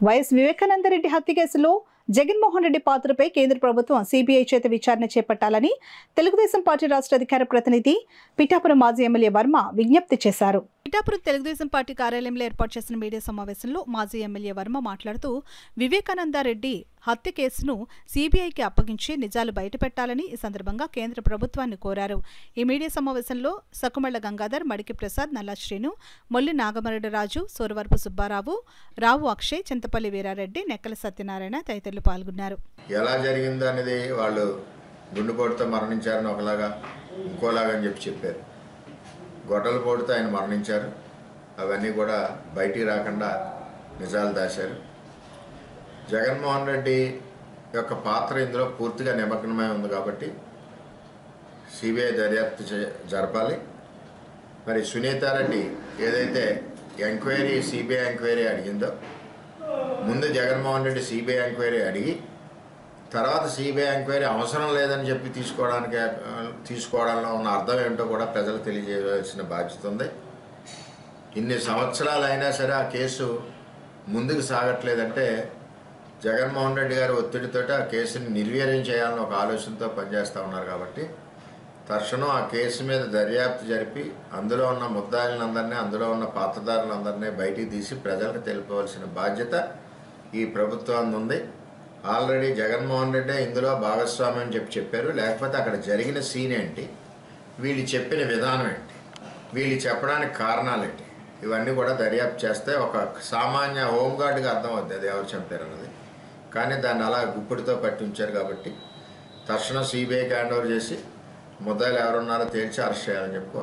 YS Vivekananda Reddy హత్య కేసులో జగన్మోహన్ రెడ్డి పాత్రపై కేంద్ర ప్రభుత్వం సిబిఐ చేత విచారణ చేపట్టాలని తెలుగుదేశం పార్టీ రాష్ట్ర అధికార ప్రతినిధి పిఠాపురం మాజీ ఎమ్మెల్యే వర్మ విజ్ఞప్తి చేశారు. పిఠాపురం తెలుగుదేశం పార్టీ కార్యాలయంలో ఏర్పాటు చేసిన మీడియా సమావేశంలో మాజీ ఎమ్మెల్యే వర్మ మాట్లాడుతూ వివేకానందరెడ్డి హత్య కేసును సిబిఐకి అప్పగించి నిజాలు బయటపెట్టాలని ఈ సందర్భంగా కేంద్ర ప్రభుత్వాన్ని కోరారు. ఈ మీడియా సమావేశంలో సకుమళ్ల గంగాధర్, మడికి ప్రసాద్, నల్లా శ్రీను, మొల్లి నాగమరెడ్డి రాజు, సోరవరపు సుబ్బారావు, రావు అక్షయ్, చింతపల్లి వీరారెడ్డి, నెక్కల సత్యనారాయణ తదితరులు పాల్గొన్నారు. ఎలా జరిగిందో అనేది వాళ్ళు గుండెపోటుతో మరణించారని ఒకలాగా ఇంకోలాగా అని చెప్పారు. గొడ్డలపోటుతో ఆయన మరణించారు. అవన్నీ కూడా బయటికి రాకుండా నిజాలు దాశారు. జగన్మోహన్ రెడ్డి యొక్క పాత్ర ఇందులో పూర్తిగా నిమగ్నమై ఉంది కాబట్టి సిబిఐ దర్యాప్తు జరపాలి. మరి సునీతారెడ్డి ఏదైతే ఎంక్వైరీ సిబిఐ ఎంక్వైరీ అడిగిందో ముందు జగన్మోహన్ రెడ్డి సిబిఐ ఎంక్వైరీ అడిగి తర్వాత సిబిఐ ఎంక్వైరీ అవసరం లేదని చెప్పి తీసుకోవడంలో ఉన్న అర్థం ఏమిటో కూడా ప్రజలు తెలియజేయవలసిన బాధ్యత ఉంది. ఇన్ని సంవత్సరాలు అయినా సరే ఆ కేసు ముందుకు సాగట్లేదంటే జగన్మోహన్ రెడ్డి గారు ఒత్తిడితో ఆ కేసుని నిర్వీర్యం చేయాలని ఒక ఆలోచనతో పనిచేస్తూ ఉన్నారు. కాబట్టి తక్షణం ఆ కేసు మీద దర్యాప్తు జరిపి అందులో ఉన్న ముద్దాయిలందరినీ, అందులో ఉన్న పాత్రదారులందరినీ బయటికి తీసి ప్రజలకు తెలుపవలసిన బాధ్యత ఈ ప్రభుత్వానికి ఉంది. ఆల్రెడీ జగన్మోహన్ రెడ్డి ఇందులో భాగస్వామి అని చెప్పారు. లేకపోతే అక్కడ జరిగిన సీన్ ఏంటి, వీళ్ళు చెప్పిన విధానం ఏంటి, వీళ్ళు చెప్పడానికి కారణాలు ఏంటి, ఇవన్నీ కూడా దర్యాప్తు చేస్తే ఒక సామాన్య హోంగార్డుగా అర్థం అవుతుంది అది ఎవరు చంపారు అన్నది. కానీ దాన్ని అలా గుప్పిడితో పట్టి ఉంచారు. కాబట్టి తక్షణం సిబిఐకి హ్యాండ్ ఓవర్ చేసి ముద్దాయిలు ఎవరున్నారో తేల్చి అరెస్ట్ చేయాలని చెప్పి